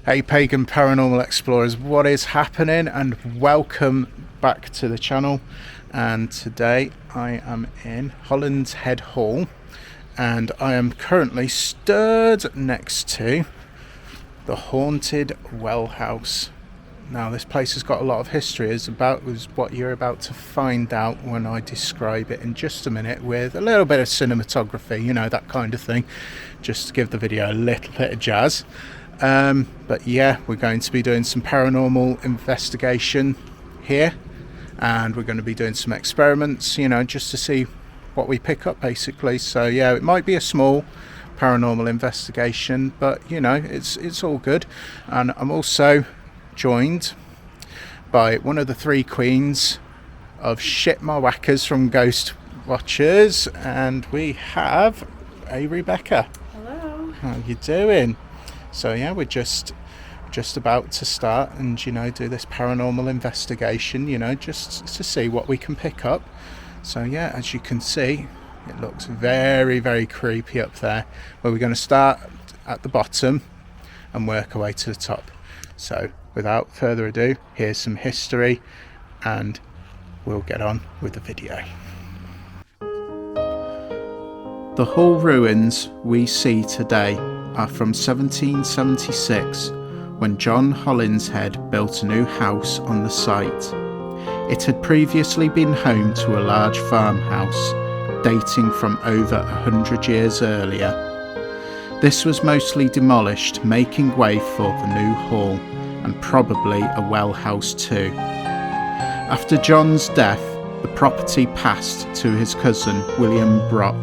Hey pagan paranormal explorers, what is happening? And welcome back to the channel. And today I am in Hollinshead Hall and I am currently stood next to the haunted well house. Now this place has got a lot of history, is what you're about to find out when I describe it in just a minute, with a little bit of cinematography, you know, that kind of thing, just to give the video a little bit of jazz. But yeah, we're going to be doing some paranormal investigation here, and we're going to be doing some experiments, you know, just to see what we pick up basically. So yeah, it might be a small paranormal investigation, but you know, it's all good. And I'm also joined by one of the three queens of shit my whackers from Ghost Watchers, and we have a Rebecca. Hello. How you doing? So yeah, we're just about to start and, you know, do this paranormal investigation, you know, just to see what we can pick up. So yeah, as you can see, it looks very, very creepy up there. Well, we're going to start at the bottom and work our way to the top. So without further ado, here's some history and we'll get on with the video. The Hall ruins we see today are from 1776, when John Hollinshead built a new house on the site. It had previously been home to a large farmhouse dating from over 100 years earlier. This was mostly demolished, making way for the new hall, and probably a well house too. After John's death, the property passed to his cousin William Brock,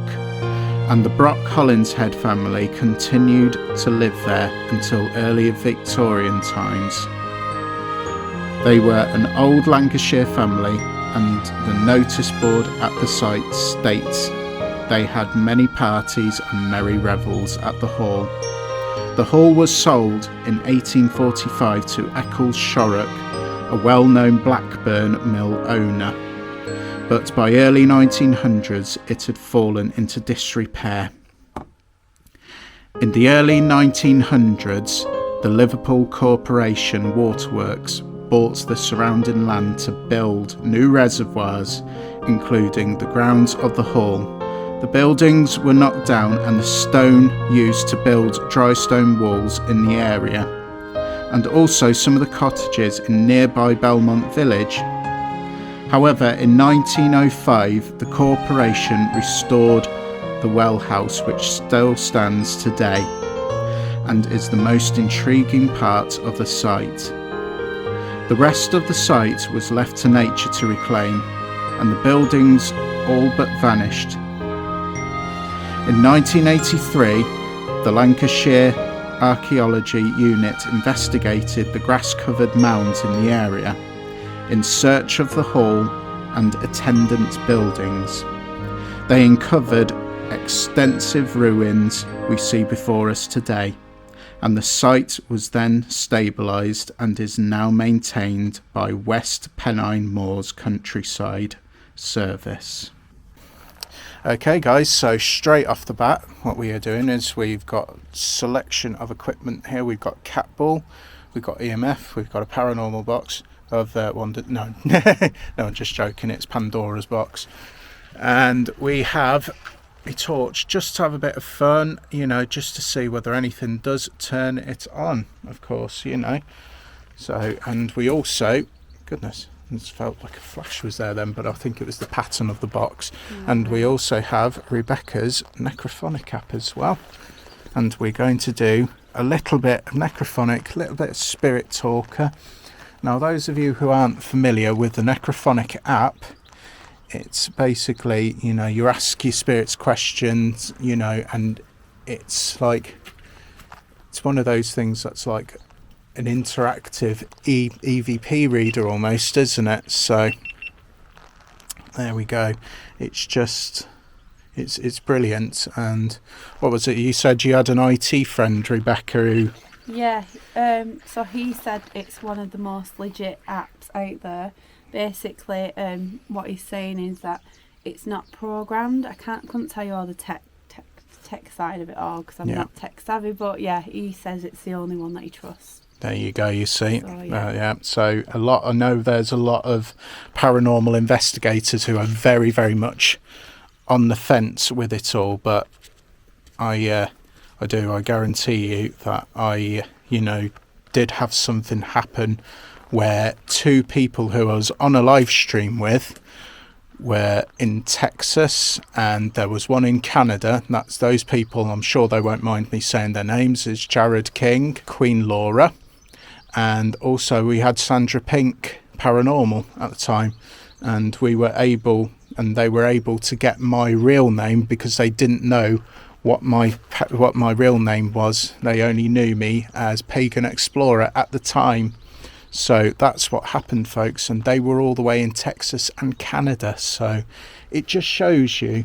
and the Brock Hollinshead family continued to live there until early Victorian times. They were an old Lancashire family, and the notice board at the site states they had many parties and merry revels at the hall. The hall was sold in 1845 to Eccles Shorrock, a well-known Blackburn mill owner, but by early 1900s it had fallen into disrepair. In the early 1900s, the Liverpool Corporation Waterworks bought the surrounding land to build new reservoirs, including the grounds of the hall. The buildings were knocked down and the stone used to build dry stone walls in the area, and also some of the cottages in nearby Belmont Village. However, in 1905, the corporation restored the well house, which still stands today and is the most intriguing part of the site. The rest of the site was left to nature to reclaim, and the buildings all but vanished. In 1983, the Lancashire Archaeology Unit investigated the grass-covered mounds in the area in search of the hall and attendant buildings. They uncovered extensive ruins we see before us today, and the site was then stabilised and is now maintained by West Pennine Moors Countryside Service. Okay guys, so straight off the bat, what we are doing is we've got selection of equipment here. We've got cat ball, we've got EMF, we've got a paranormal box of no, I'm just joking, it's Pandora's box. And we have a torch just to have a bit of fun, you know, just to see whether anything does turn it on, of course, you know. So, and we also, goodness, it felt like a flash was there then, but I think it was the pattern of the box. And we also have Rebecca's necrophonic app as well, and we're going to do a little bit of necrophonic, a little bit of spirit talker. Now, those of you who aren't familiar with the necrophonic app, it's basically, you know, you ask your spirits questions, you know, and it's like, it's one of those things that's like an interactive EVP reader almost, isn't it? So there we go. It's just, it's brilliant. And what was it you said you had an IT friend, Rebecca, who... Yeah, so he said it's one of the most legit apps out there. Basically, what he's saying is that it's not programmed. Couldn't tell you all the tech side of it all because I'm not tech savvy, but yeah, he says it's the only one that he trusts. There you go, you see. So, yeah. Yeah. So I know there's a lot of paranormal investigators who are very, very much on the fence with it all, but I guarantee you that I did have something happen where two people who I was on a live stream with were in Texas, and there was one in Canada. That's those people, I'm sure they won't mind me saying their names, is Jared King, Queen Laura, and also we had Sandra Pink Paranormal at the time, and they were able to get my real name because they didn't know what my real name was. They only knew me as Pagan Explorer at the time. So that's what happened, folks, and they were all the way in Texas and Canada. So it just shows you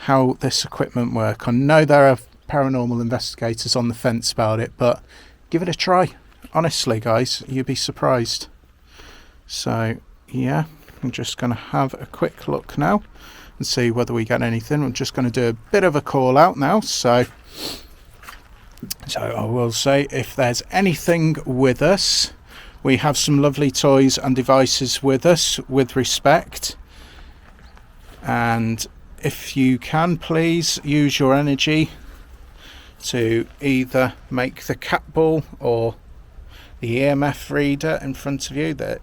how this equipment works. I know there are paranormal investigators on the fence about it, but give it a try. Honestly, guys, you'd be surprised. So, yeah, I'm just going to have a quick look now and see whether we get anything. I'm just going to do a bit of a call out now. So I will say, if there's anything with us, we have some lovely toys and devices with us, with respect. And if you can, please use your energy to either make the cat ball or the EMF reader in front of you that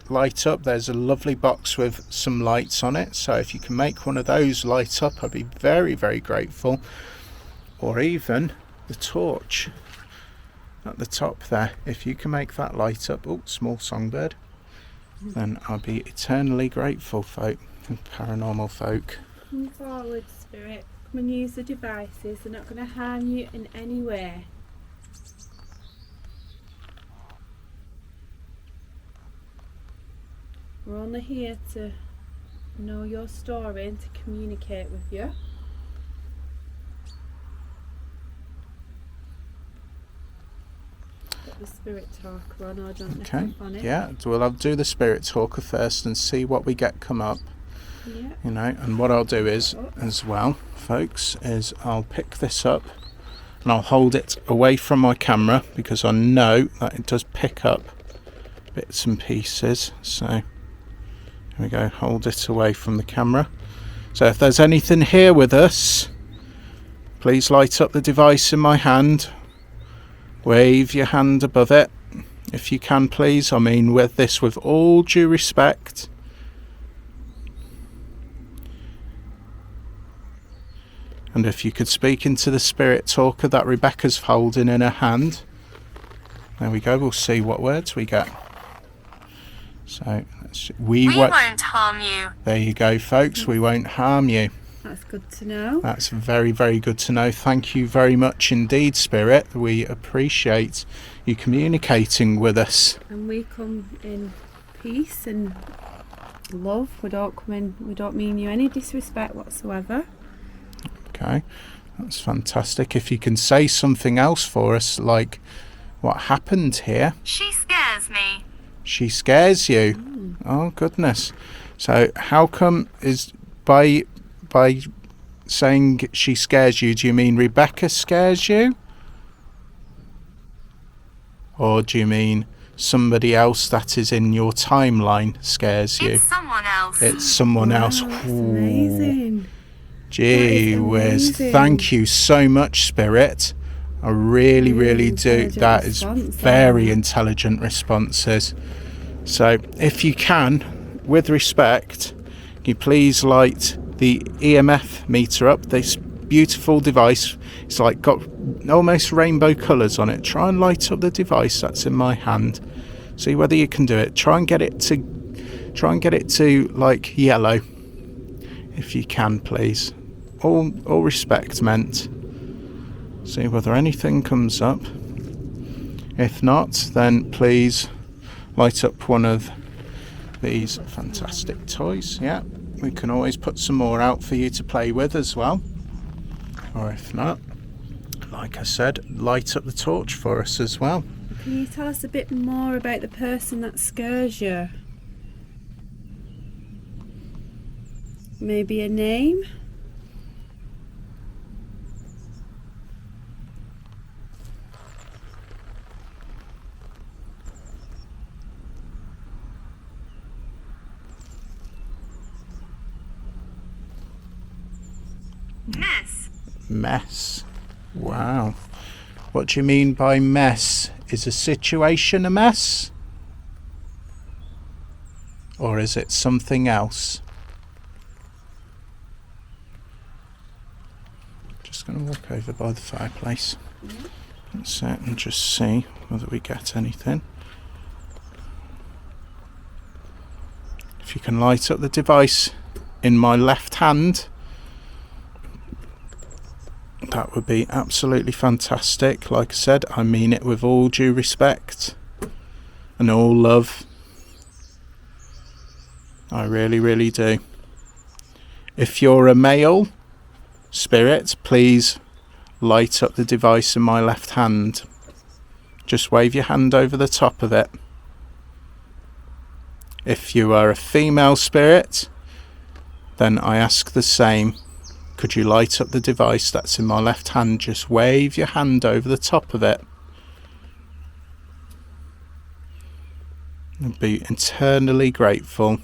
light up. There's a lovely box with some lights on it, so if you can make one of those light up, I'd be very, very grateful. Or even the torch at the top there, if you can make that light up, oh, small songbird, then I'll be eternally grateful, folk, paranormal folk. Come forward, spirit. Come and use the devices. They're not going to harm you in any way. We're only here to know your story and to communicate with you. Got the spirit talker on, or don't Okay, on it. yeah, so I'll do the spirit talker first and see what we get come up. Yeah. And what I'll do is, as well, folks, is I'll pick this up and I'll hold it away from my camera because I know that it does pick up bits and pieces. So here we go, hold it away from the camera. So if there's anything here with us, please light up the device in my hand. Wave your hand above it if you can, please. I mean, with all due respect. And if you could speak into the spirit talker that Rebecca's holding in her hand. There we go, we'll see what words we get. So, we won't harm you. There you go, folks, we won't harm you. That's good to know. That's very, very good to know. Thank you very much indeed, Spirit. We appreciate you communicating with us. And we come in peace and love. We don't mean you any disrespect whatsoever. Okay, that's fantastic. If you can say something else for us, like what happened here. She scares me. She scares you? Oh, goodness. So how come is by saying she scares you, do you mean Rebecca scares you? Or do you mean somebody else that is in your timeline scares you? It's someone else. It's someone else. That's amazing. Gee whiz. Thank you so much, Spirit. I really, really do. That is very intelligent responses. So if you can, with respect, can you please light the EMF meter up? This beautiful device, it's like got almost rainbow colours on it. Try and light up the device that's in my hand. See whether you can do it. Try and get it to like yellow, if you can, please. All respect meant. See whether anything comes up. If not, then please light up one of these fantastic toys. Yeah, we can always put some more out for you to play with as well. Or if not, like I said, light up the torch for us as well. Can you tell us a bit more about the person that scares you? Maybe a name? Mess. Wow. What do you mean by mess? Is a situation a mess? Or is it something else? Just going to walk over by the fireplace. That's it, and just see whether we get anything. If you can light up the device in my left hand, that would be absolutely fantastic. Like I said, I mean it with all due respect and all love. I really, really do. If you're a male spirit, please light up the device in my left hand. Just wave your hand over the top of it. If you are a female spirit, then I ask the same. Could you light up the device that's in my left hand? Just wave your hand over the top of it. I'd be eternally grateful.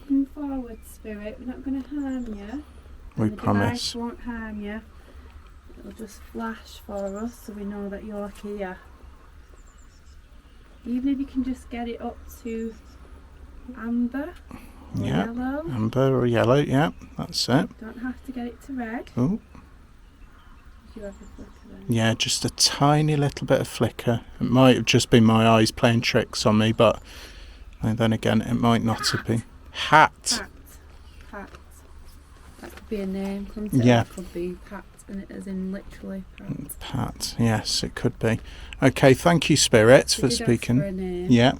Come forward, spirit. We're not going to harm you. We the promise. device won't harm you. It'll just flash for us so we know that you're here. Even if you can just get it up to amber or Yeah. yellow. Amber or yellow, yeah, that's it. Don't have to get it to red. Oh, If you have a flicker then. yeah, just a tiny little bit of flicker. It might have just been my eyes playing tricks on me, but then again, it might not have been. Hat. Pat. That could be a name, couldn't it? Yeah. It could be Pat, and it is in literally Pat. Pat, yes, it could be. Okay, thank you, Spirit, for Did ask speaking. for a name. Yeah,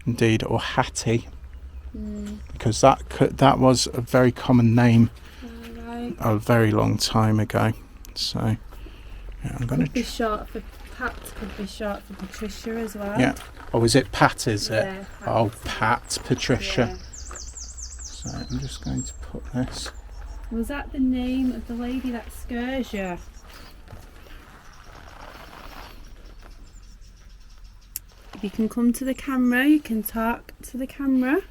indeed, or Hattie, because that was a very common name Alright. a very long time ago. So, yeah, I'm going Could be to. short for Pat, could be short for Patricia as well. Yeah. Oh, is it Pat? Is it? Yeah, Pat. Oh, Pat, Patricia. Yeah. So I'm just going to put this. Was that the name of the lady that scares you? If you can come to the camera, you can talk to the camera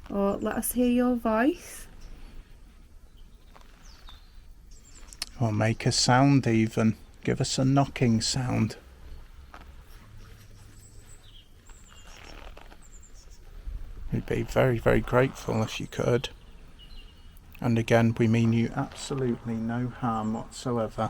or let us hear your voice. Or make a sound even. Give us a knocking sound. We'd be very, very grateful if you could. And again, we mean you absolutely no harm whatsoever.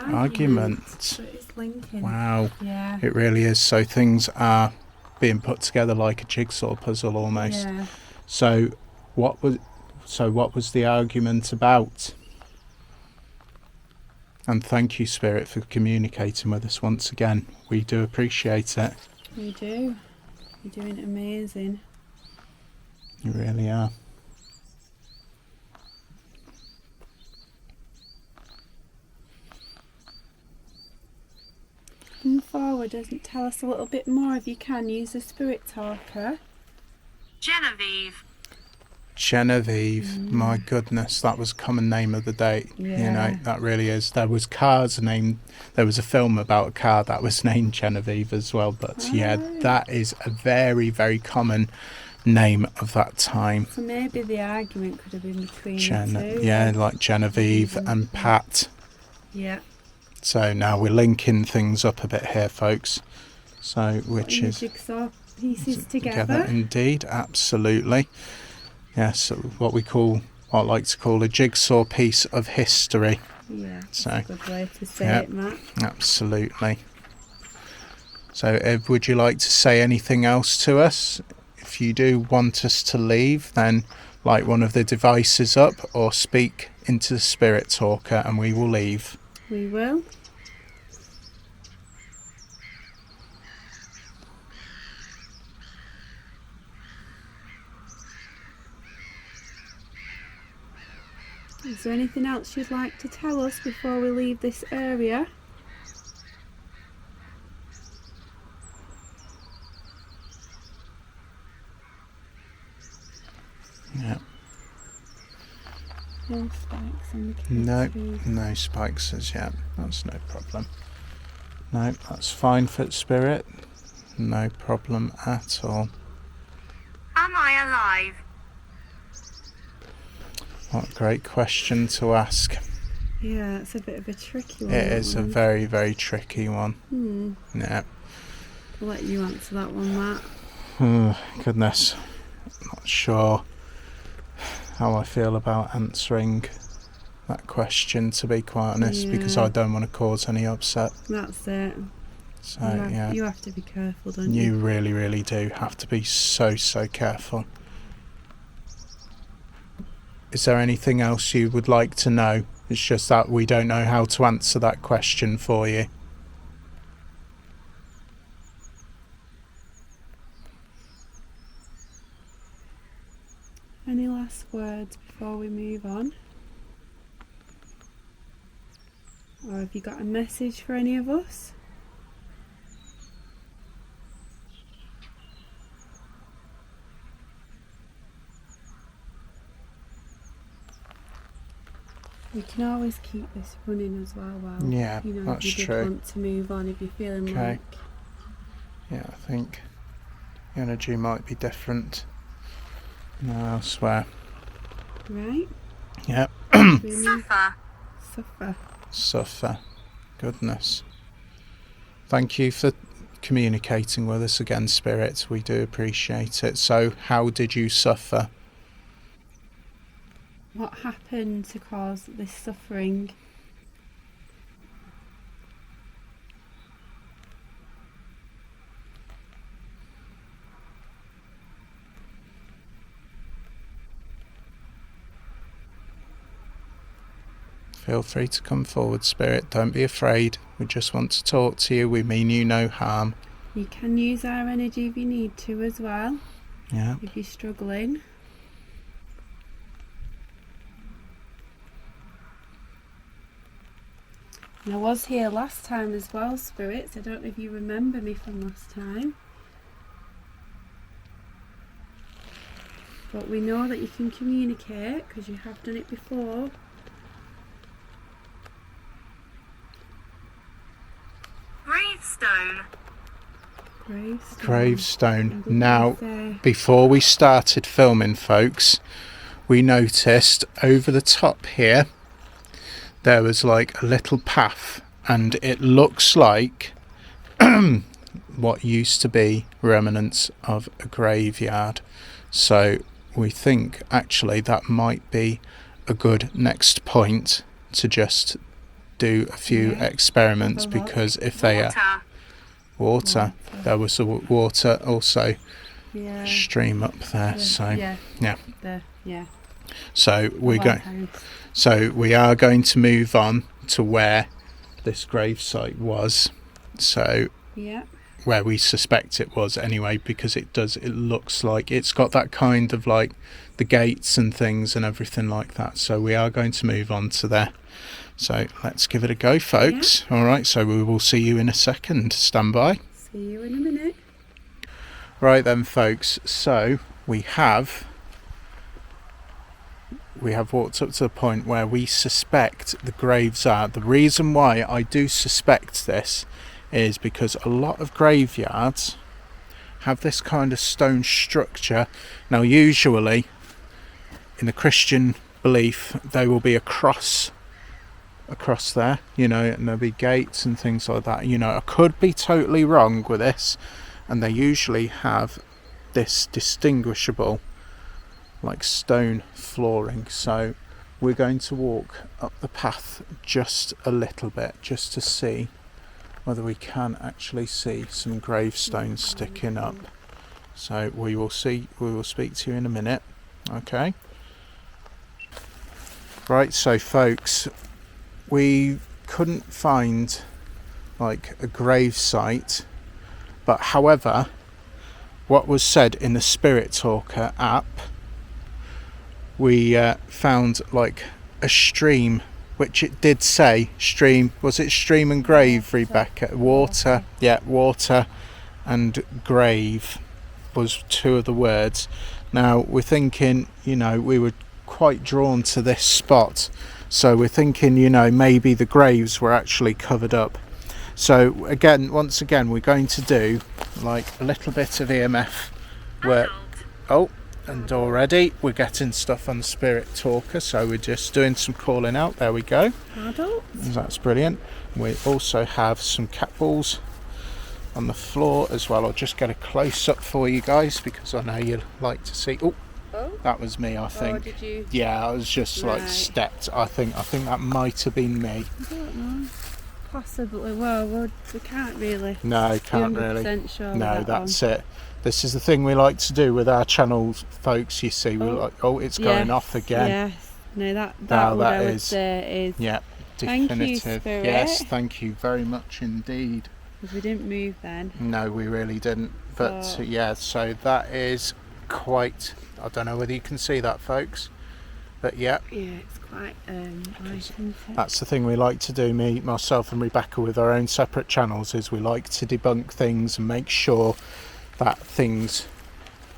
Argument. So it's linking. Wow. Yeah. It really is. So things are being put together like a jigsaw puzzle almost. Yeah. So what was the argument about? And thank you, Spirit, for communicating with us once again. We do appreciate it. You do. You're doing amazing. You really are. Come forward and tell us a little bit more if you can. Use the spirit talker. Genevieve, my goodness, that was a common name of the day. Yeah. You know, that really is. There was cars named, there was a film about a car that was named Genevieve as well, but yeah, that is a very, very common name of that time. So maybe the argument could have been between the two. Yeah, like Genevieve and Pat. Yeah. So now we're linking things up a bit here, folks. So, which Putting is the jigsaw pieces together. Indeed, absolutely. Yes, what I like to call a jigsaw piece of history. Yeah, that's So, a good way to say it, Matt. Absolutely. So, Ev, would you like to say anything else to us? If you do want us to leave, then light one of the devices up or speak into the spirit talker and we will leave. We will. Is there anything else you'd like to tell us before we leave this area? Yeah. No spikes on the No, trees. no spikes as yet. That's no problem. No, that's fine for spirit. No problem at all. Am I alive? What a great question to ask. Yeah, it's a bit of a tricky one. It is a very, very tricky one. Yeah. I'll let you answer that one, Matt. Oh, goodness. Not sure how I feel about answering that question, to be quite honest, because I don't want to cause any upset. That's it. So, you have to be careful, don't you? You really, really do have to be so, so careful. Is there anything else you would like to know? It's just that we don't know how to answer that question for you. Any last words before we move on? Or have you got a message for any of us? We can always keep this running as well. Yeah, if that's you did true. want to move on, if you're feeling like. Yeah, I think the energy might be different elsewhere. Right? Yeah. Suffer. Goodness. Thank you for communicating with us again, Spirit. We do appreciate it. So, how did you suffer? What happened to cause this suffering? Feel free to come forward, Spirit. Don't be afraid. We just want to talk to you. We mean you no harm. You can use our energy if you need to as well. Yeah. If you're struggling. And I was here last time as well, Spirits. I don't know if you remember me from last time. But we know that you can communicate because you have done it before. Gravestone. Now, before we started filming, folks, we noticed over the top here there was like a little path, and it looks like what used to be remnants of a graveyard. So we think actually that might be a good next point to just do a few experiments, because if they are water, there was a water also stream up there. So we are going to move on to where this gravesite was. So where we suspect it was anyway, because it looks like it's got that kind of like the gates and things and everything like that. So we are going to move on to there. So let's give it a go, folks. All right, so we will see you in a second. Stand by. See you in a minute. Right then, folks. So we have walked up to the point where we suspect the graves are. The reason why I do suspect this is because a lot of graveyards have this kind of stone structure. Now, usually in the Christian belief, there will be a cross across there, and there'll be gates and things like that. I could be totally wrong with this, and they usually have this distinguishable like stone flooring. So we're going to walk up the path just a little bit, just to see whether we can actually see some gravestones sticking up. So we will speak to you in a minute. Okay, right, so folks, we couldn't find like a grave site, but however, what was said in the Spirit Talker app, we found like a stream, which it did say stream. Was it stream and grave, Rebecca? Water. Yeah, water and grave was two of the words. Now we're thinking, we were quite drawn to this spot, so we're thinking, maybe the graves were actually covered up. So again, once again, we're going to do like a little bit of EMF work. Oh, and already we're getting stuff on the Spirit Talker, so we're just doing some calling out. There we go. Adults. That's brilliant. We also have some cat balls on the floor as well. I'll just get a close up for you guys because I know you like to see. Oh, that was me, I think. Oh, did you? Yeah, I was just like stepped. I think that might have been me. I don't know. Possibly. Well, we can't really. No, can't really. 100% sure. No, that's it. This is the thing we like to do with our channel, folks. You see, we're like, it's going off again. Yes. No, that that would say is. Yeah, Thank definitive. you, Spirit. Yes, thank you very much indeed. Because we didn't move then. No, we really didn't. But so that is quite. I don't know whether you can see that, folks. But yeah. Yeah, it's quite nice, isn't it? That's the thing we like to do, myself and Rebecca, with our own separate channels, is we like to debunk things and make sure that things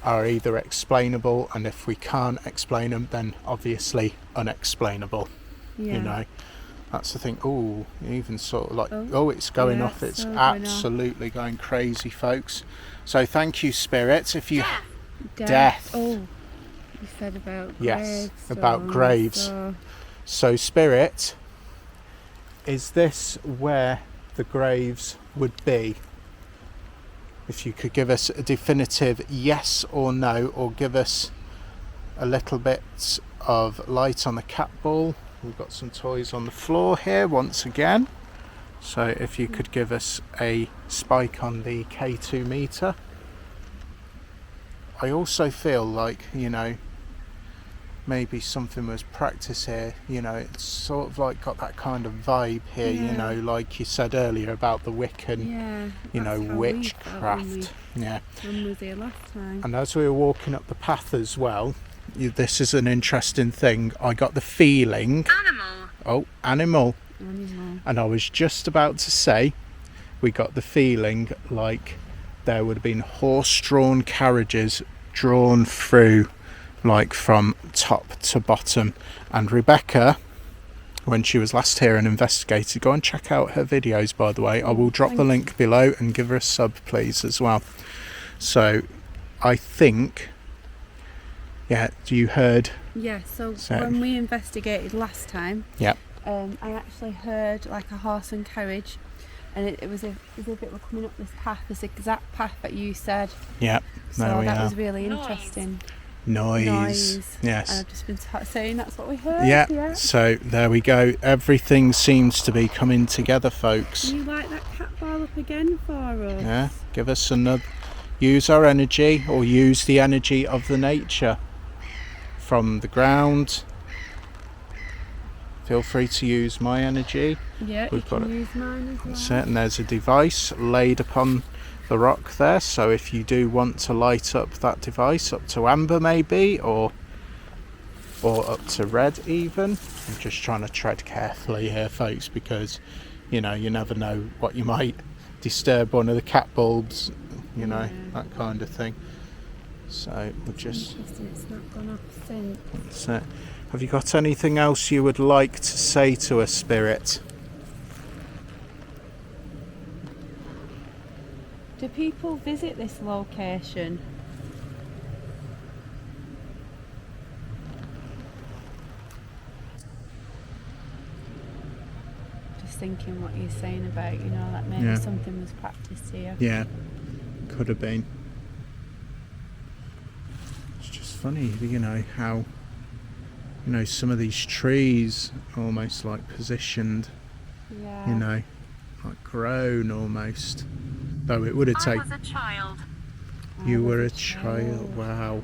are either explainable, and if we can't explain them, then obviously unexplainable. Yeah. You know, that's the thing. Oh, even sort of like, it's going off. It's absolutely going crazy, folks. So thank you, Spirit. If you death. Oh, you said about graves. Yes, about graves. So Spirit, is this where the graves would be? If you could give us a definitive yes or no, or give us a little bit of light on the cat ball. We've got some toys on the floor here once again. So if you could give us a spike on the K2 meter. I also feel like, maybe something was practiced here. It's sort of like got that kind of vibe here, like you said earlier about the Wiccan, witchcraft. When was here last time? And as we were walking up the path as well, this is an interesting thing. I got the feeling. Animal. And I was just about to say, we got the feeling like there would have been horse-drawn carriages drawn through, like from top to bottom. And Rebecca, when she was last here and investigated, go and check out her videos, by the way. I will drop the link below, and give her a sub please as well. So I think, you heard. So when we investigated last time, I actually heard like a horse and carriage, and it was as if it were coming up this path, this exact path that you said. So that was really interesting. Noise. Yes. And I've just been saying that's what we heard. So there we go. Everything seems to be coming together, folks. Can you light that cat ball up again for us? Yeah. Give us another. Use our energy, or use the energy of the nature from the ground. Feel free to use my energy. Yeah, you can use mine as well. That's it. And there's a device laid upon the rock there, so if you do want to light up that device up to amber maybe, or up to red even. I'm just trying to tread carefully here, folks, because you never know what you might disturb one of the cat bulbs, that kind of thing. So we'll just. It's not gone off since. That's it. Have you got anything else you would like to say to us, Spirit? Do people visit this location? Just thinking what you're saying about, that maybe something was practiced here. Yeah, could have been. It's just funny, how, some of these trees are almost like positioned, like grown almost. Though it would have taken. I was a child. You were a child. Wow.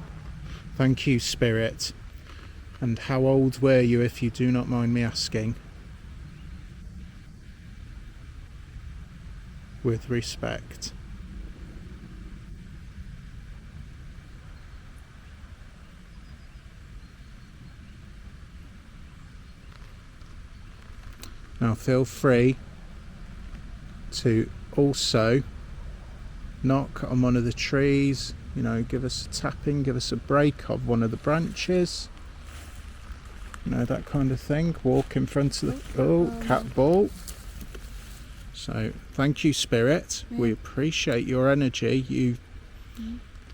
Thank you, Spirit. And how old were you, if you do not mind me asking? With respect. Now feel free to also knock on one of the trees, give us a tapping, give us a break of one of the branches, that kind of thing. Walk in front of the cat ball. So thank you, Spirit. Yeah. We appreciate your energy.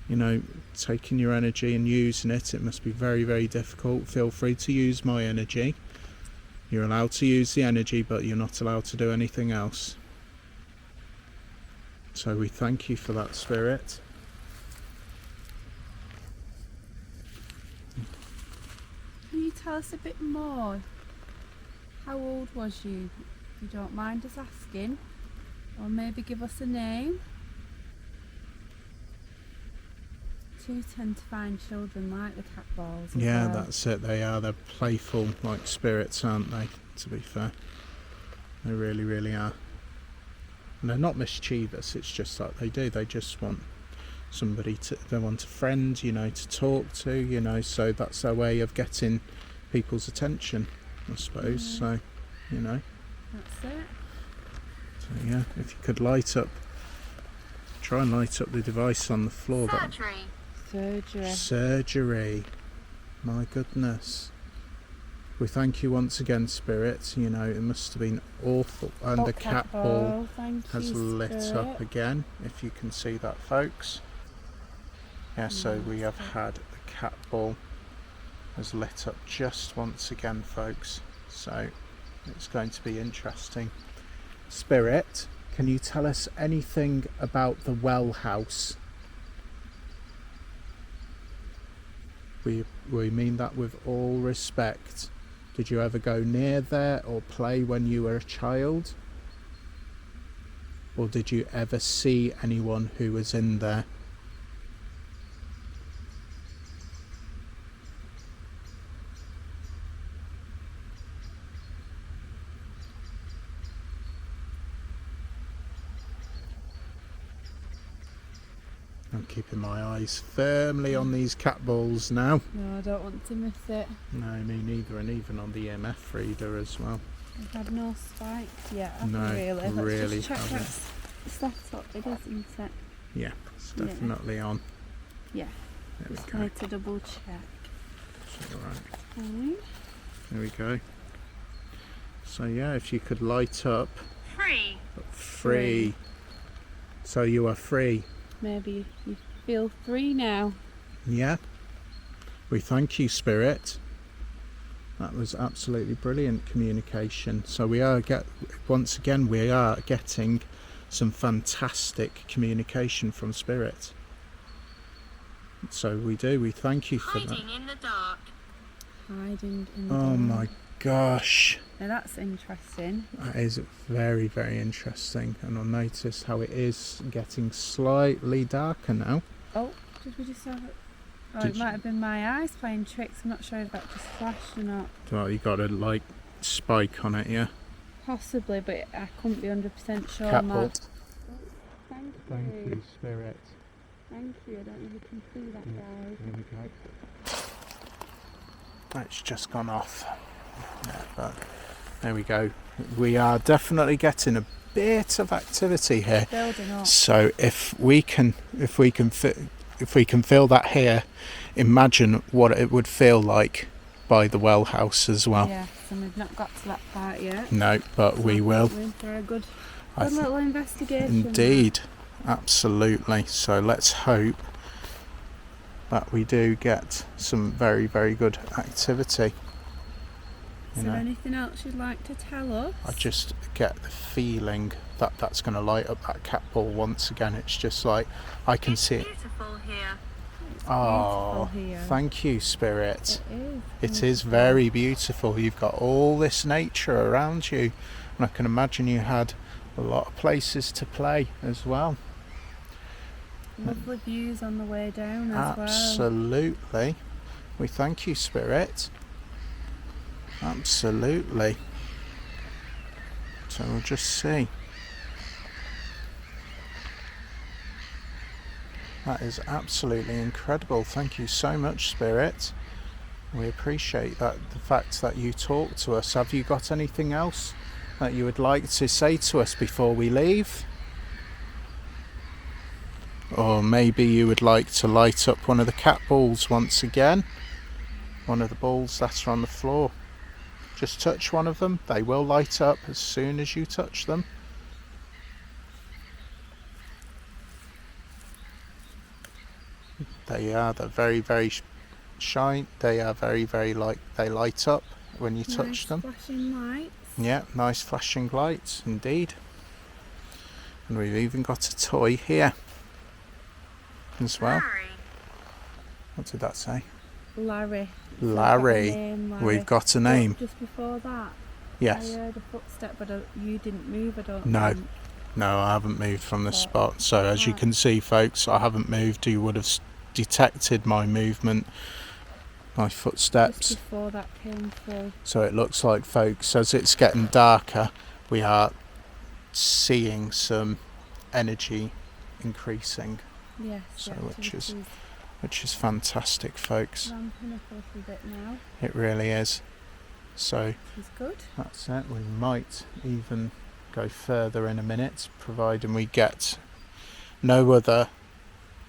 You know, taking your energy and using it. It must be very, very difficult. Feel free to use my energy. You're allowed to use the energy, but you're not allowed to do anything else. So we thank you for that, Spirit. Can you tell us a bit more? How old was you? If you don't mind us asking. Or maybe give us a name. Do tend to find children like the cat balls as Yeah, well. that's it. They are. They're playful, like spirits, aren't they? To be fair, they really, really are. And they're not mischievous. It's just that they do. They just want somebody to. They want a friend, you know, to talk to, you know. So that's their way of getting people's attention, I suppose. So, you know. That's it. So yeah, if you could try and light up the device on the floor. Surgery. Surgery. My goodness. We thank you once again, Spirit. You know, it must have been awful. And the cat ball has lit up again, if you can see that, folks. Yeah, so we have had the cat ball has lit up just once again, folks. So it's going to be interesting. Spirit, can you tell us anything about the well house? We mean that with all respect. Did you ever go near there or play when you were a child? Or did you ever see anyone who was in there? I'm keeping my eyes firmly on these cat balls now. No, I don't want to miss it. No, me neither, and even on the EMF reader as well. We've had no spikes yet, have No, we really? Let's really just check haven't. that's set up, it isn't it? Yeah, it's definitely on. Yeah. There we Just go. need to double check. Alright, Fine. there we go. So yeah, if you could light up. Free. So you are free. Maybe you feel free now. Yeah. We thank you, Spirit. That was absolutely brilliant communication. So once again we are getting some fantastic communication from Spirit. So we thank you for that. Hiding in the dark. Hiding in the Oh dark. my gosh. Now that's interesting. That is very, very interesting. And I'll notice how it is getting slightly darker now. Oh, did we just have it? Oh, Did it you- might have been my eyes playing tricks. I'm not sure if that just flashed or not. Well, you got a like spike on it, yeah? Possibly, but I couldn't be 100% sure. Cat Matt. ball. Thank you. Spirit. Thank you. I don't know if you can see that, guys. There we go. That's just gone off. Yeah, but there we go. We are definitely getting a bit of activity here. Building up. So if we can feel that here, imagine what it would feel like by the well house as well. Yes, and we've not got to that part yet. No, but we will. We're in for a good I little investigation. Indeed, absolutely. So let's hope that we do get some very, very good activity. Is there anything else you'd like to tell us? I just get the feeling that that's going to light up that cat ball once again. It's just like I can see it. Beautiful here. Oh, beautiful here. thank you, Spirit. It is. It is very beautiful. You've got all this nature around you, and I can imagine you had a lot of places to play as well. Lovely views on the way down as well. Absolutely. We thank you, Spirit. Absolutely. So we'll just see. That is absolutely incredible. Thank you so much, Spirit. We appreciate that, the fact that you talk to us. Have you got anything else that you would like to say to us before we leave? Or maybe you would like to light up one of the cat balls once again. One of the balls that are on the floor. Just touch one of them. They will light up as soon as you touch them. They're very, very shine. They are very, very they light up when you touch them. Flashing lights. Yeah, nice flashing lights indeed. And we've even got a toy here as well. Larry. What did that say? Larry. Larry. Larry. We've got a name. But just before that, Yes. I heard a footstep, but you didn't move. I don't. No. think. No, I haven't moved from the But- spot. So as you can see, folks, I haven't moved. You would have detected my movement, my footsteps. Just before that came through. So it looks like, folks, as it's getting darker, we are seeing some energy increasing, Yes. So the which is- activity's which is fantastic, folks. ramping up a little bit now. It really is. So Which is good. that's it. We might even go further in a minute, providing we get no other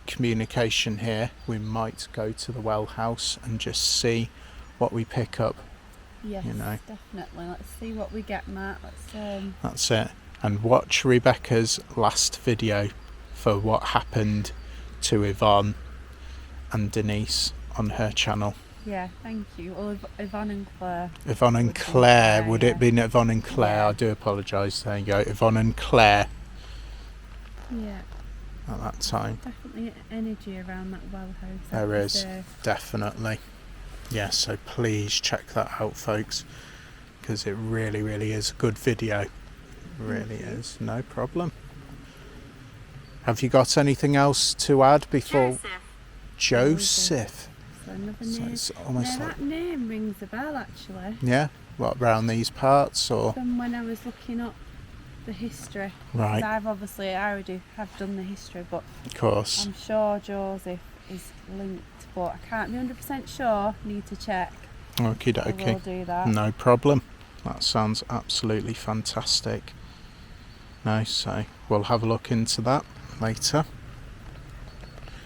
communication here. We might go to the well house and just see what we pick up. Yes, You know. definitely. Let's see what we get, Matt. That's it. And watch Rebecca's last video for what happened to Yvonne and Denise on her channel. Yeah, thank you. Well, Yvonne and Claire. Yvonne and Would be Claire, Claire, would yeah. it be Yvonne and Claire? Yeah. I do apologise. There you go. Yvonne and Claire Yeah, at that time. definitely energy around that well house. There I'd is. say. Definitely. Yeah, so please check that out, folks, because it really, really is a good video. It really Thank you. is. No problem. Have you got anything else to add before? Joseph. So another So name. it's almost Now, like, that name rings a bell, actually. yeah, what, around these parts or? From when I was looking up the history. 'Cause Right, I already have done the history, but of course. I'm sure Joseph is linked, but I can't be 100% sure. Need to check. Okie I will dokie. do that. No problem. That sounds absolutely fantastic. No, so we'll have a look into that later.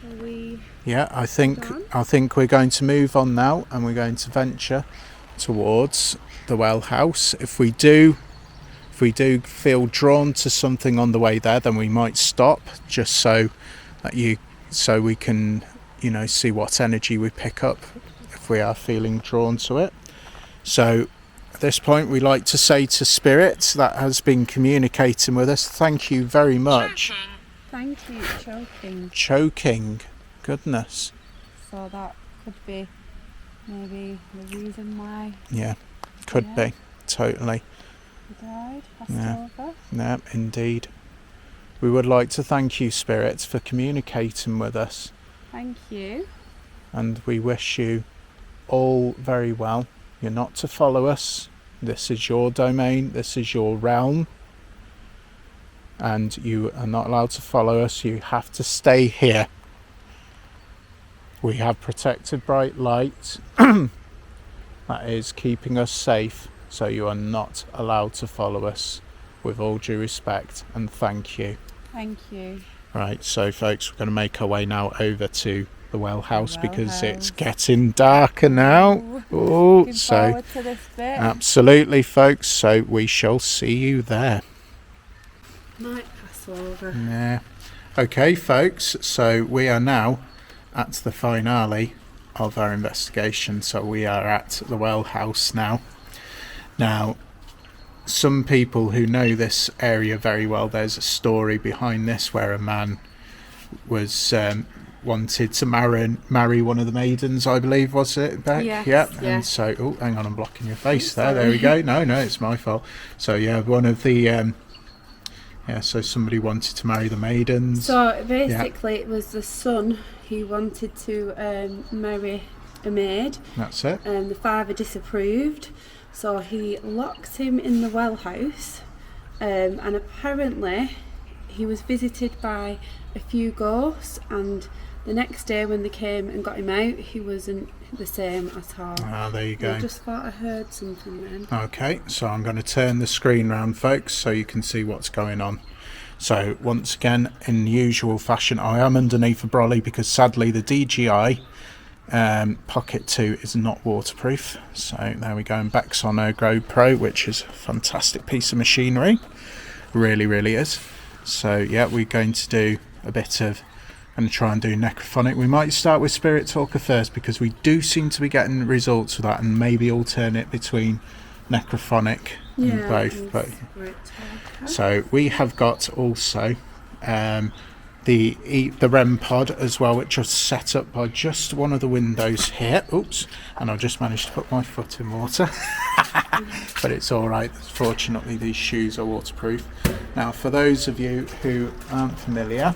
Shall we? Yeah, I think Done? we're going to move on now, and we're going to venture towards the well house. If we do feel drawn to something on the way there, then we might stop just so we can, see what energy we pick up if we are feeling drawn to it. So at this point, we like to say to Spirit that has been communicating with us, thank you very much. Thank you. Choking. Choking. Goodness. So that could be maybe the reason why Yeah, could Yeah. be. Totally. he died. Passed Yeah. over. Yeah, indeed. We would like to thank you, Spirit, for communicating with us, Thank you. and we wish you all very well. You're not to follow us. This is your domain. This is your realm. And you are not allowed to follow us. You have to stay here. We have protected bright light that is keeping us safe, so you are not allowed to follow us, with all due respect, and thank you. Thank you. Right, so folks, we're going to make our way now over to the well house well because it's house. getting darker now. Oh, Looking so forward to this bit. absolutely, folks, so we shall see you there. Might pass over. Yeah. Okay, folks, so we are now at the finale of our investigation. So we are at the well house now. Now, some people who know this area very well, there's a story behind this where a man was wanted to marry one of the maidens, I believe, was it, Beck? Yes, Yep. yeah. And so, oh, hang on, I'm blocking your face there. sorry. There we go. No, it's my fault. So yeah, one of the so somebody wanted to marry the maidens. So basically, it was the son who wanted to marry a maid, That's it. and the father disapproved. So he locked him in the well house, and apparently he was visited by a few ghosts, and the next day when they came and got him out, he wasn't the same at all. Ah, there you I go. just thought I heard something then. Okay, so I'm going to turn the screen round, folks, so you can see what's going on. So once again, in usual fashion, I am underneath a brolly because sadly the DJI Pocket 2 is not waterproof. So there we go, and Beck's on her GoPro, which is a fantastic piece of machinery. Really, really is. So yeah, we're going to do a bit of and try and do necrophonic. We might start with Spirit Talker first because we do seem to be getting results with that, and maybe alternate between necrophonic and both. But so we have got also the REM pod as well, which is set up by just one of the windows here. Oops, and I've just managed to put my foot in water. But it's all right. Fortunately, these shoes are waterproof. Now, for those of you who aren't familiar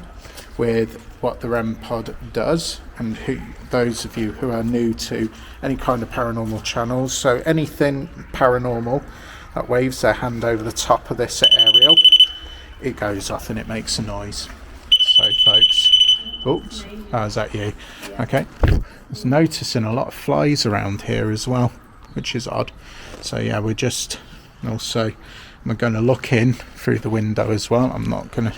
with what the REM pod does, and those of you who are new to any kind of paranormal channels, so anything paranormal that waves their hand over the top of this aerial, it goes off and it makes a noise. So folks, oops, is that you? Okay, I was noticing a lot of flies around here as well, which is odd. So yeah, we're just also, we're going to look in through the window as well. I'm not going to,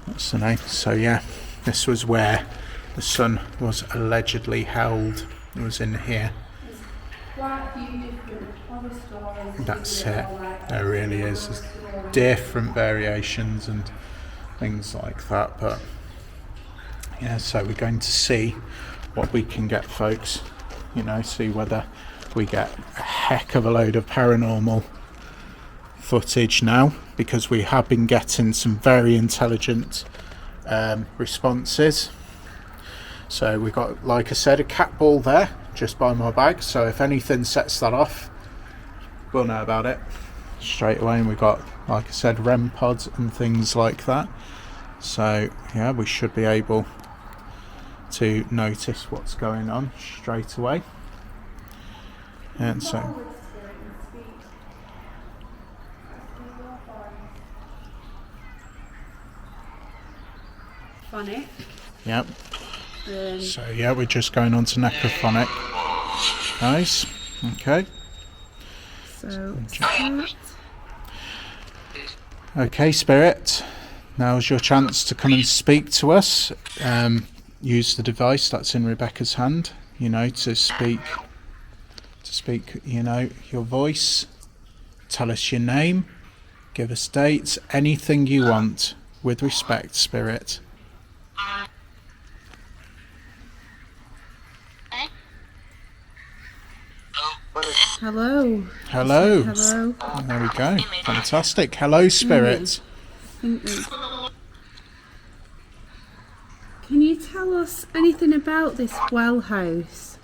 what's the name? So yeah, this was where the son was allegedly held. It was in here. That's it. There really is. There's different variations and things like that. But yeah, so we're going to see what we can get, folks. You know, see whether we get a heck of a load of paranormal footage now, because we have been getting some very intelligent responses. So we've got, like I said, a cat ball there just by my bag, so if anything sets that off, we'll know about it straight away. And we've got, like I said, REM pods and things like that, so yeah, we should be able to notice what's going on straight away. And so Phonic. Yep. So yeah, we're just going on to necrophonic. Nice. Okay. So okay, Spirit. Now's your chance to come and speak to us. Use the device that's in Rebecca's hand. You know, to speak. You know, your voice. Tell us your name. Give us dates. Anything you want, with respect, Spirit. Hello. Hello. Hello. There we go. Fantastic. Hello, Spirit. Can you tell us anything about this well house?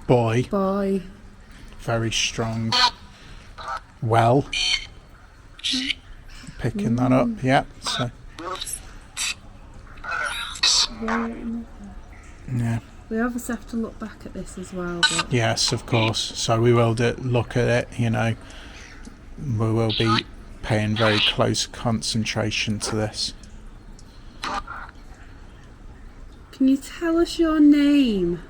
Boy. Very strong. Well. Picking that up. Yep. So. Yeah. We obviously have to look back at this as well. But Yes, of course. So we will look at it, you know. We will be paying very close concentration to this. can you tell us your name?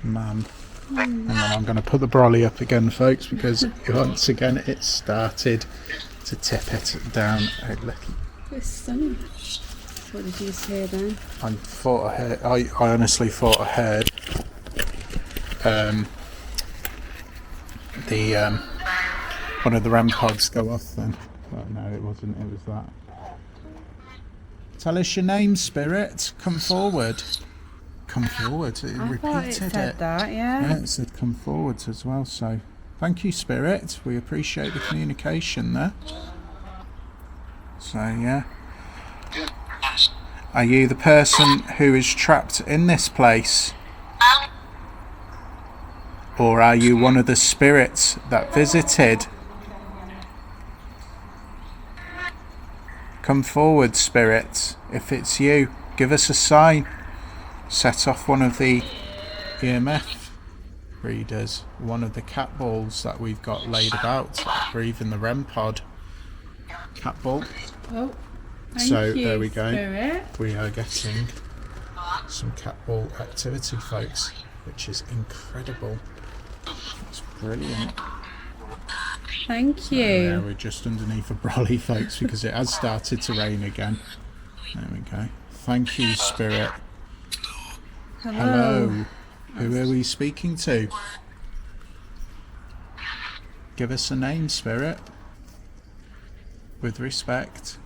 Man. And then I'm going to put the brolly up again, folks, because once again it started to tip it down a little. It's stunning. What did you just hear then? I honestly thought I heard the one of the REM pods go off then. But no, it wasn't. It was that. Tell us your name, Spirit. Come forward. Come forward. It I repeated thought it said that, Yeah, it said come forwards as well. So thank you, Spirit. We appreciate the communication there. So yeah. Are you the person who is trapped in this place? Or are you one of the spirits that visited? Come forward, Spirit. If it's you, give us a sign. Set off one of the EMF readers, one of the cat balls that we've got laid about, or even the REM pod cat ball. Oh, So there we go. Spirit. We are getting some cat ball activity, folks, which is incredible. It's brilliant. Thank you. Yeah, we're just underneath a brolly, folks, because it has started to rain again. There we go. Thank you, Spirit. Hello. Who are we speaking to? Give us a name, Spirit. with respect.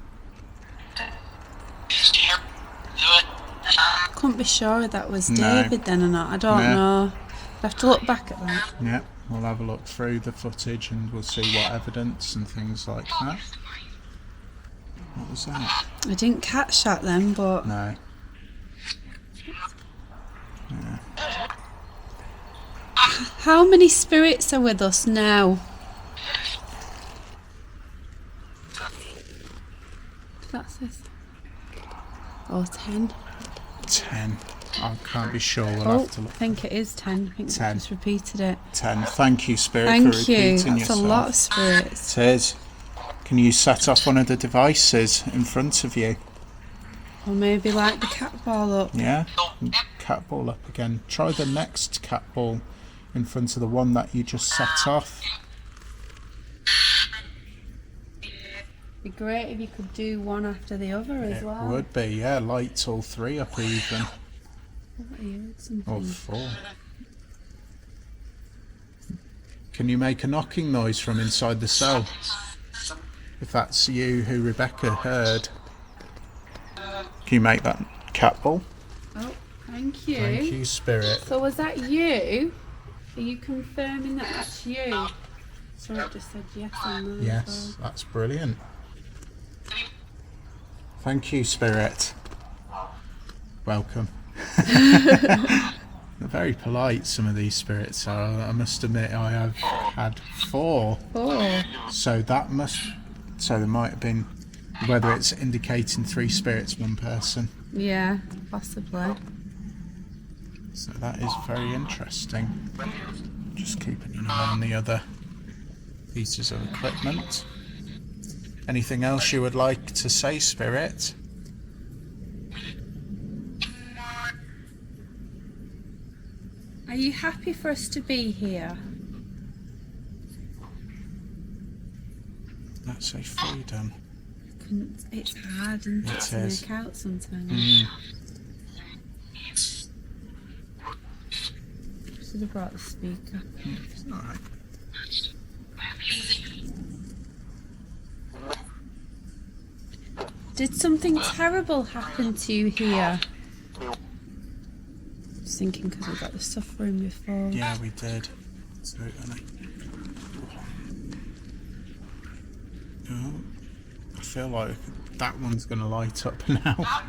Couldn't be sure if that was No. David then or not. I don't No. know. I have to look back at that. Yeah, we'll have a look through the footage and we'll see what evidence and things like that. What was that? I didn't catch that then, but No. Yeah. how many spirits are with us now? That's this. Oh, 10. 10. I can't be sure. We'll Oh, have to I look. think it is 10. I think 10. I just repeated it. 10. Thank you, Spirit, for Thank repeating you. That's yourself. a lot of spirits. It is. Can you set off one of the devices in front of you? Or maybe light the cat ball up. Yeah? Cat ball up again. Try the next cat ball in front of the one that you just set off. It'd be great if you could do one after the other as It well. would be, yeah. Light all 3 up even. What are you, something? Or 4. Can you make a knocking noise from inside the cell? If that's you who Rebecca heard. Can you make that cat ball? Oh, thank you. Thank you, Spirit. So was that you? Are you confirming that that's you? So it just said yes on there. Yes, that's brilliant. Thank you, Spirit. Welcome. They're very polite, some of these spirits are. I must admit I have had 4. Oh, So there might have been, whether it's indicating 3 spirits, 1 person. yeah, possibly. So that is very interesting. Just keeping an eye on the other pieces of equipment. Anything else you would like to say, Spirit? Are you happy for us to be here? That's a freedom. It's hard, isn't it, It to is. make out sometimes. Should have brought the speaker. It's alright. Did something terrible happen to you here? Just thinking because we got the suffering before. Yeah, we did. Certainly. Oh, I feel like that one's going to light up now.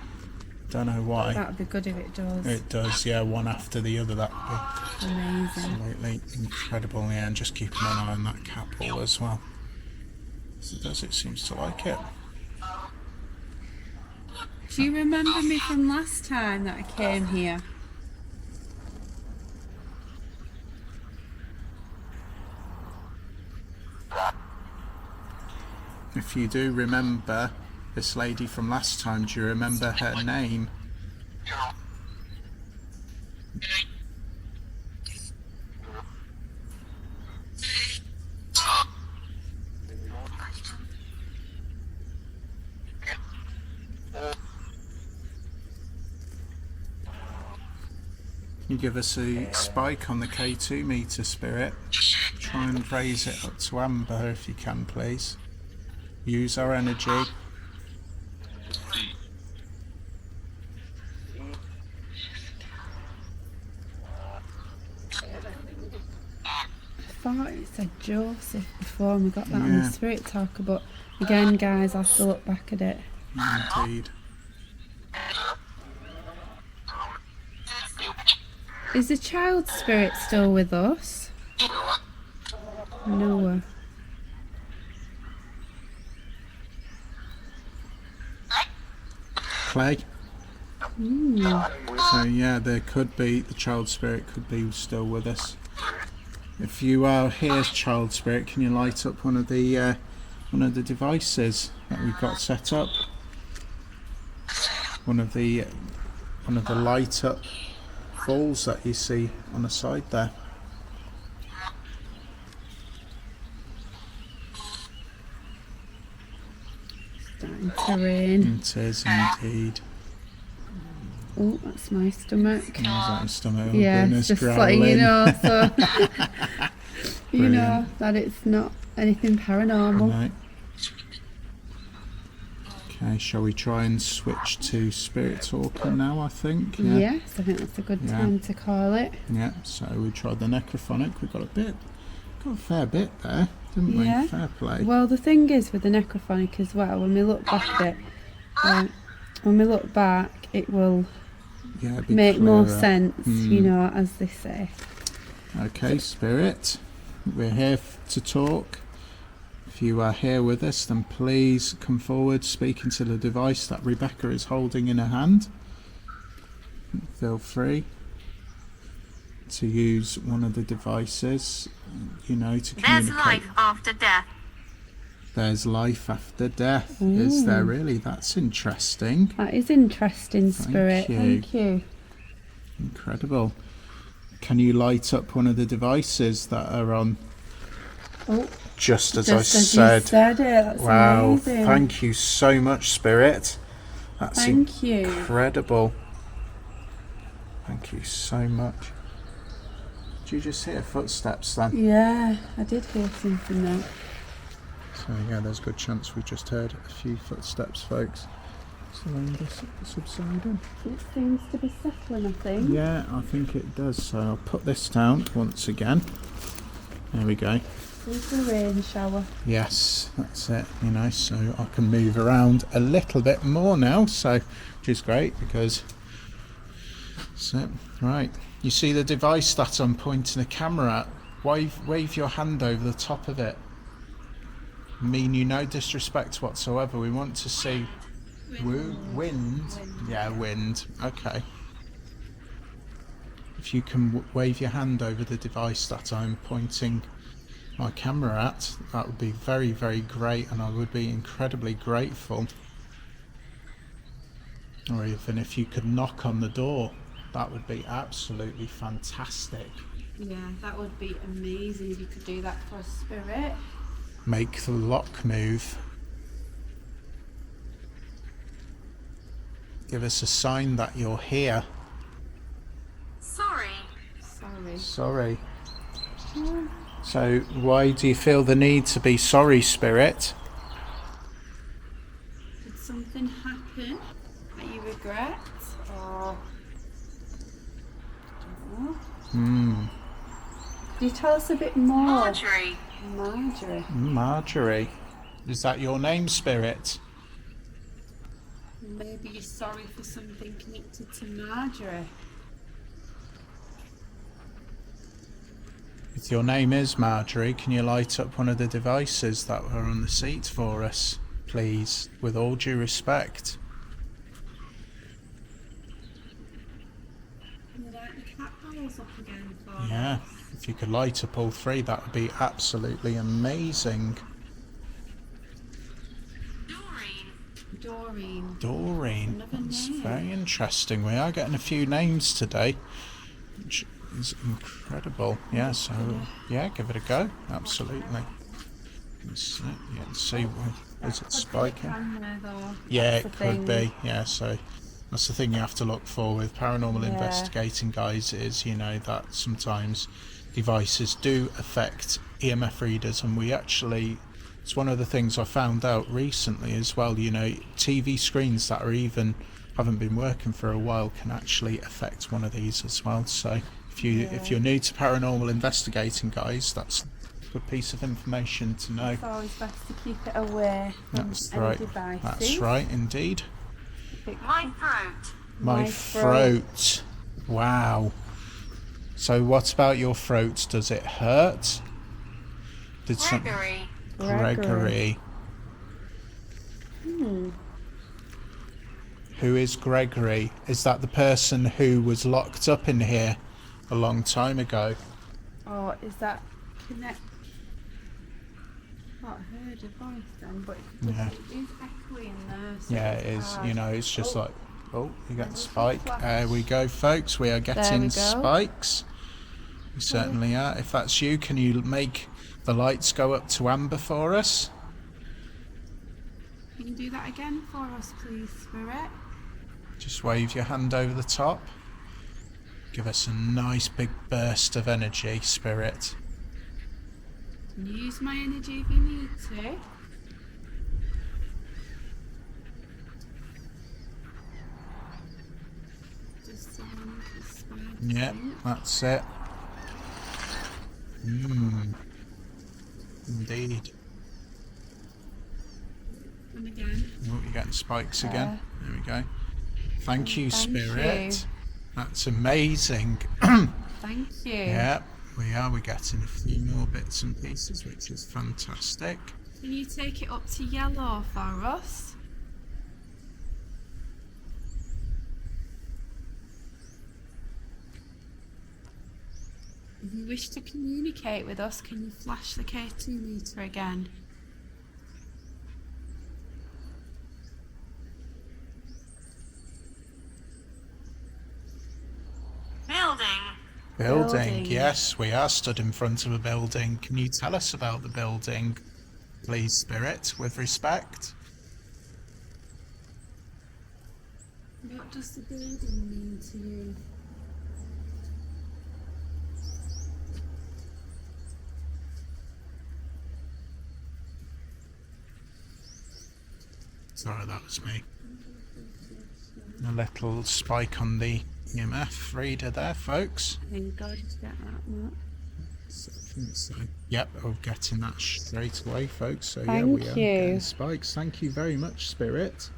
Don't know why. That would be good if it does. It does, yeah, one after the other. That would be Amazing. absolutely incredible. Yeah, and just keeping an eye on that cat ball as well. As it does, it seems to like it. Do you remember me from last time that I came here? If you do remember this lady from last time, do you remember her name? Can you give us a spike on the K2 meter, Spirit? Try and raise it up to amber if you can, please. Use our energy. I thought it said Joseph before and we got that on Yeah. the Spirit Talker, but again, guys, I have to look back at it. Indeed. Is the child spirit still with us? Noah. Clay. So yeah, there could be, the child spirit could be still with us. If you are here, child spirit, can you light up one of the devices that we've got set up? One of the light up balls that you see on the side there. Starting to rain. It is indeed. Oh, that's my stomach. Is that your stomach? Oh, Yeah, goodness, just letting you growling. know, so you know Brilliant. that it's not anything paranormal. Right. Okay, shall we try and switch to spirit talking now, I think? Yes, I think that's a good time to call it. Yeah, so we tried the necrophonic. We got a fair bit there, didn't we? Yeah. Fair play. Well, the thing is with the necrophonic as well, when we look back at it, it will make more sense, you know, as they say. Okay, spirit, we're here to talk. If you are here with us, then please come forward, speak into the device that Rebecca is holding in her hand. Feel free to use one of the devices, you know, to communicate. There's life after death. There's life after death. Ooh. Is there really? That's interesting. That is interesting, Spirit. Thank you. Incredible. Can you light up one of the devices that are on? Oh. Just as You said it. That's wow, amazing. thank you so much, Spirit. That's Thank you. Incredible. Thank you so much. Did you just hear footsteps then? Yeah, I did hear something there. So yeah, there's a good chance we just heard a few footsteps, folks. Surround us subsiding. It seems to be settling, I think. Yeah, I think it does. So I'll put this down once again. There we go. There's the rain shower. Yes, that's it, you know, so I can move around a little bit more now, so which is great because so right. You see the device that I'm pointing the camera at? Wave your hand over the top of it. I mean you no disrespect whatsoever. We want to see wind. Yeah, wind. Okay. If you can wave your hand over the device that I'm pointing my camera at, that would be very, very great, and I would be incredibly grateful. Or even if you could knock on the door, that would be absolutely fantastic. Yeah, that would be amazing if you could do that for a spirit. Make the lock move. Give us a sign that you're here. Sorry. Sorry. So why do you feel the need to be sorry, Spirit? Did something happen that you regret? Or I don't know. Can you tell us a bit more? Marjorie. Marjorie. Is that your name, Spirit? Maybe you're sorry for something connected to Marjorie. If your name is Marjorie, can you light up one of the devices that are on the seat for us, please, with all due respect? Can you light the cat balls up again for Yeah, us? if you could light up all three, that would be absolutely amazing. Doreen. Another That's name. very interesting. We are getting a few names today, which is incredible. Yeah, so yeah, give it a go. Absolutely. Let's see. Is it spiking? Yeah, it could be. Yeah, so that's the thing you have to look for with paranormal investigating, guys, is, you know, that sometimes devices do affect EMF readers, and we actually, it's one of the things I found out recently as well, you know, TV screens that are even haven't been working for a while can actually affect one of these as well. So if you're new to paranormal investigating, guys, that's a good piece of information to know. It's always best to keep it away from any devices. That's right, indeed. My throat. My throat. Wow. So what about your throat? Does it hurt? Gregory. Who is Gregory? Is that the person who was locked up in here a long time ago? Or is that connect? Not heard a voice then, but it is echoey in there. So Yeah, it is. hard. You know, it's just like, oh, you get the spike. There we go, folks. We are getting spikes. We certainly are. If that's you, can you make the lights go up to amber for us? Can you do that again for us, please, Spirit? Just wave your hand over the top. Give us a nice big burst of energy, Spirit. Can you use my energy if you need to? Yeah, that's it. Indeed. And again. Oh, you're getting spikes again. There we go. Thank you, Thank Spirit. you. That's amazing. Thank you. Yeah, we are. We're getting a few more bits and pieces, which is fantastic. Can you take it up to yellow for us? If you wish to communicate with us, can you flash the K2 meter again? Building, yes, we are stood in front of a building. Can you tell us about the building, please, Spirit, with respect? What does the building mean to you? Sorry, that was me. A little spike on the EMF reader there, folks. Thank God to get that, Matt. So, yep, we're getting that straight away, folks. So Thank yeah, we are you. getting spikes. Thank you very much, Spirit.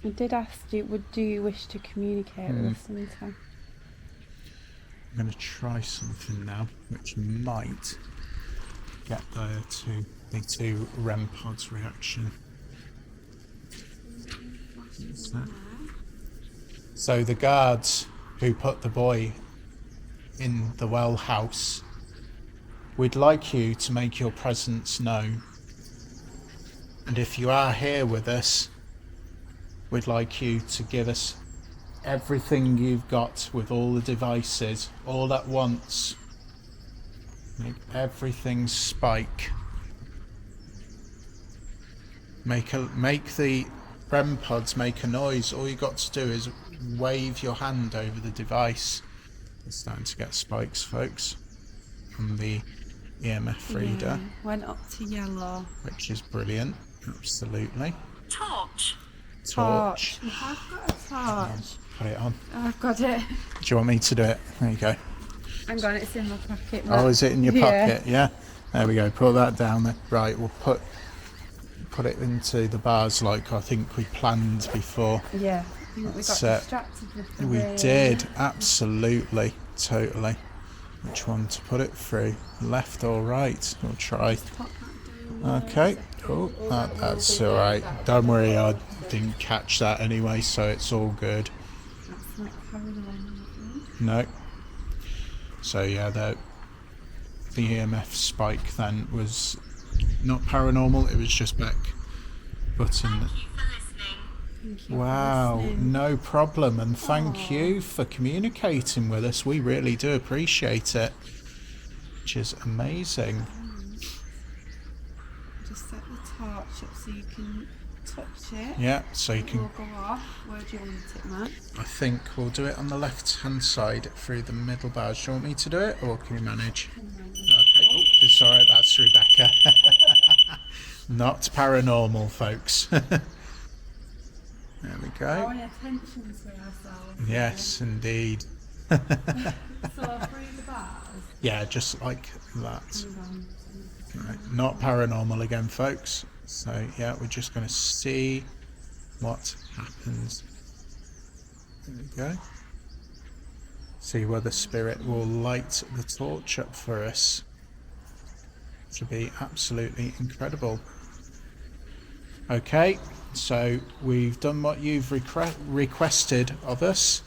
I did ask you, do you wish to communicate with us sometime? I'm going to try something now, which might get the two REM pods reaction. So the guards who put the boy in the well house, we'd like you to make your presence known. And if you are here with us, we'd like you to give us everything you've got with all the devices, all at once. Make everything spike. Make the REM pods make a noise. All you got to do is wave your hand over the device. It's starting to get spikes, folks, from the EMF reader. Went up to yellow. Which is brilliant. Absolutely. Torch. Torch. We have got a torch. Put it on. I've got it. Do you want me to do it? There you go. Hang on, it's in my pocket. Oh, is it in your Yeah. pocket? Yeah. There we go. Put that down there. Right, we'll put it into the bars like I think we planned before. Yeah. I think we got distracted with the We rain. did, absolutely, totally. Which one to put it through? Left or right? We'll try. Pop that down. Okay. Oh, that's all right. Don't worry, I didn't catch that anyway, so it's all good. That's not paranormal. No. So yeah, the EMF spike then was not paranormal. It was just Beck button. Thank you for listening. Thank you. Wow, For listening. no problem, and thank you for communicating with us. We really do appreciate it, which is amazing. Just set the torch up so you can touch it. Yeah, so you It can. will go off. Where do you want it, Matt? I think we'll do it on the left-hand side through the middle bars. Do you want me to do it, or can you manage? Okay. Oh, it's all right. That's Rebecca. Not paranormal, folks. There we go. Drawing attention to ourselves. Yes, indeed. So through the bars. Yeah, just like that. Hang on. Right, not paranormal again, folks. So yeah, we're just going to see what happens. There we go. See whether Spirit will light the torch up for us. Which will be absolutely incredible. Okay, so we've done what you've requested of us.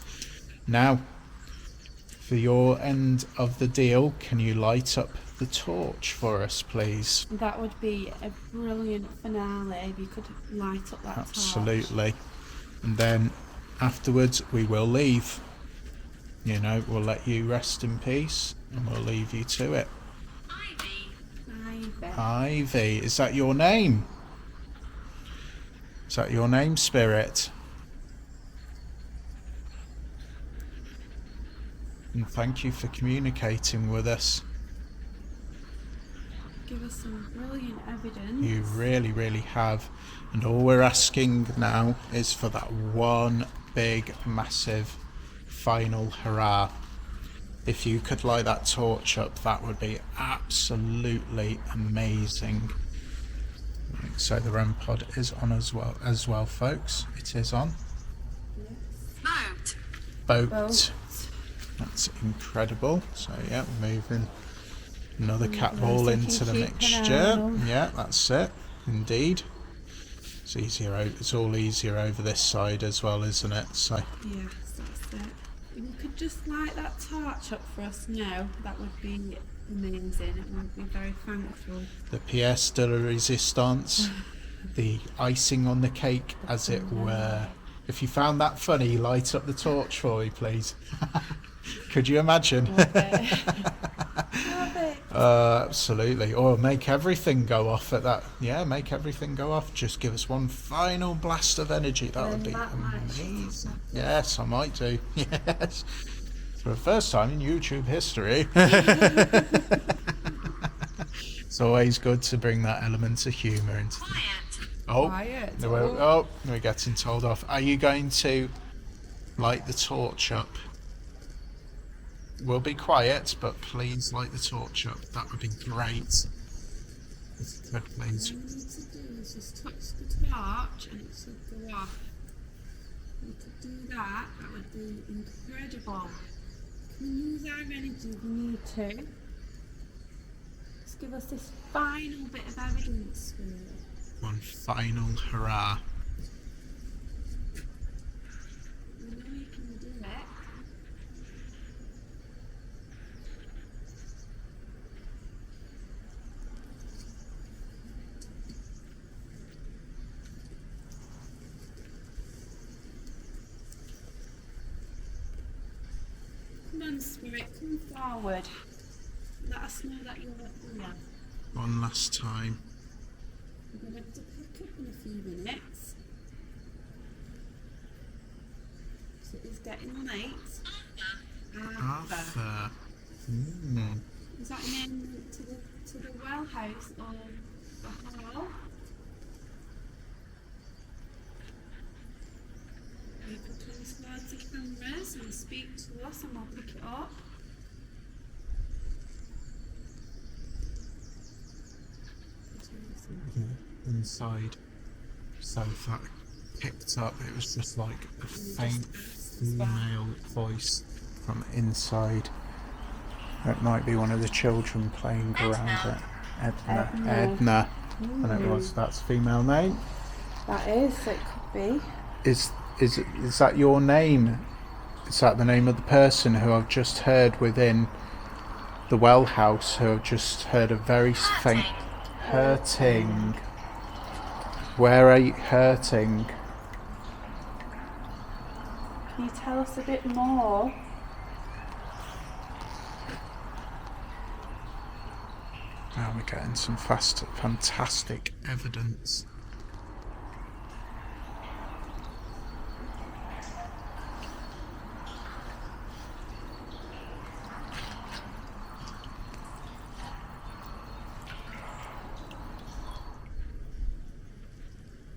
Now, for your end of the deal, can you light up the torch for us, please? That would be a brilliant finale if you could light up that torch. Absolutely. And then afterwards we will leave. You know, we'll let you rest in peace and we'll leave you to it. Ivy. Ivy, is that your name? Is that your name, Spirit? And thank you for communicating with us. Give us some brilliant evidence. You really, really have. And all we're asking now is for that one big, massive final hurrah. If you could light that torch up, that would be absolutely amazing. So the REM pod is on as well, folks. It is on. Boat. That's incredible. So yeah, moving another cat ball into the mixture. Yeah, that's it. Indeed. It's easier. It's all easier over this side as well, isn't it? So. Yes, that's it. If you could just light that torch up for us now, that would be amazing. It would be very thankful. The pièce de la résistance, the icing on the cake, as it were. If you found that funny, light up the torch for me, please. Could you imagine? Love it. Love it. Absolutely. Or make everything go off at that. Yeah, make everything go off. Just give us one final blast of energy. That would be amazing. Yes, I might do. Yes. For the first time in YouTube history. It's always good to bring that element of humour into the... Quiet. We're getting told off. Are you going to light the torch up? We'll be quiet, but please light the torch up. That would be great. If you could, please. All you need to do is just touch the torch and it should go off. If you could do that, that would be incredible. Can we use our energy if we need to? Just give us this final bit of evidence for it. One final hurrah. We know you can do it. Come on, Spirit, come forward. Let us know that you're here. One last time. We're going to have to pick up in a few minutes. So it's getting late. Arthur. Is that name to the well house or the hall? You could please forward to cameras and speak to us and we'll pick it up. Inside, so that picked up, it was just like a faint female voice from inside. It might be one of the children playing around it. Edna. And it was, that's female name. That is, it could be. Is that your name? Is that the name of the person who I've just heard within the well house, who I've just heard a very faint hurting? Where are you hurting? Can you tell us a bit more? Now we're getting some fantastic evidence.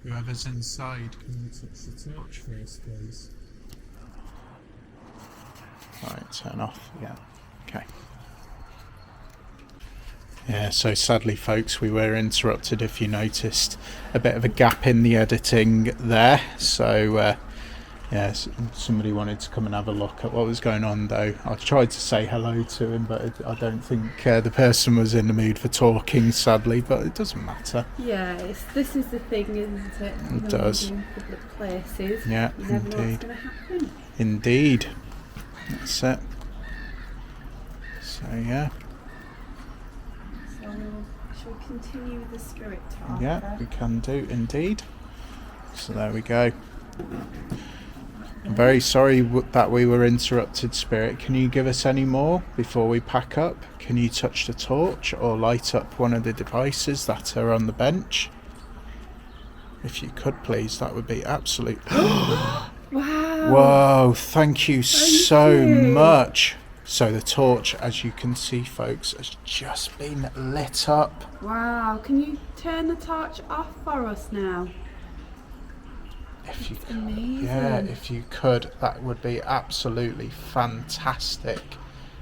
Whoever's inside, can you touch the torch for us, please? Right, turn off. Yeah. Okay. Yeah, so sadly, folks, we were interrupted, if you noticed, a bit of a gap in the editing there. So, yes, somebody wanted to come and have a look at what was going on, though. I tried to say hello to him, but I don't think the person was in the mood for talking, sadly, but it doesn't matter. Yeah, this is the thing, isn't it? It does. In public places, yeah, you never know what's indeed. going to happen. Indeed. That's it. So, yeah. So, shall we continue with the spirit talk? Yeah, we can do, indeed. So there we go. I'm very sorry that we were interrupted, Spirit. Can you give us any more before we pack up? Can you touch the torch or light up one of the devices that are on the bench? If you could, please, that would be absolute... Wow! Whoa, thank you so much. So the torch, as you can see, folks, has just been lit up. Wow, can you turn the torch off for us now? If you It's amazing. Yeah, if you could, that would be absolutely fantastic,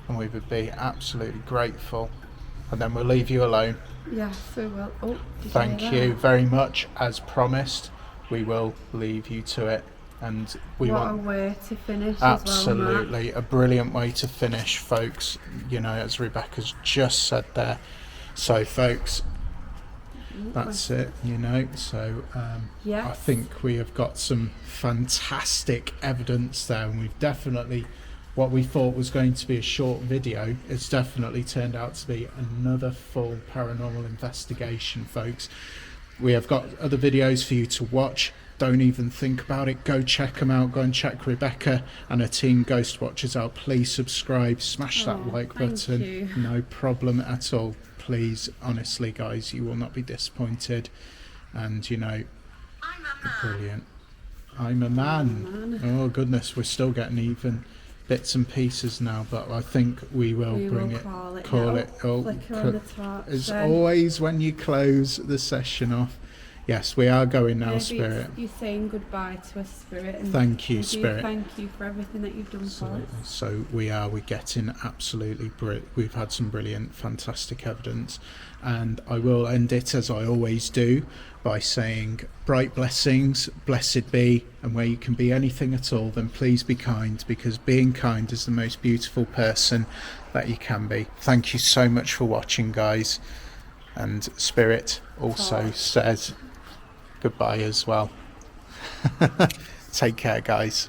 and we would be absolutely grateful. And then we'll leave you alone. Yes, we will. Oh, did Thank hear you that? very much. As promised, we will leave you to it. And we What want a way to finish absolutely a brilliant way to finish, folks. You know, as Rebecca's just said there. So, folks, that's it. You know, so Yes. I think we have got some fantastic evidence there, and we've definitely, what we thought was going to be a short video, it's definitely turned out to be another full paranormal investigation, folks. We have got other videos for you to watch. Don't even think about it. Go check them out. Go and check Rebecca and her team Ghost Watchers out. Please subscribe. Smash that like button. You. No problem at all. Please, honestly, guys, you will not be disappointed. And, you know, I'm a man. brilliant. I'm a man. Oh, goodness, we're still getting even bits and pieces now, but I think we will bring it. Call it. Oh, Flicker on the torch. as always, when you close the session off. Yes, we are going now, Maybe Spirit. you're saying goodbye to a spirit. And Thank you, we do Spirit. Thank you for everything that you've done Absolutely. for us. So we're getting absolutely we've had some brilliant, fantastic evidence, and I will end it as I always do by saying bright blessings, blessed be, and where you can be anything at all, then please be kind, because being kind is the most beautiful person that you can be. Thank you so much for watching, guys, and Spirit also says goodbye as well. Take care, guys.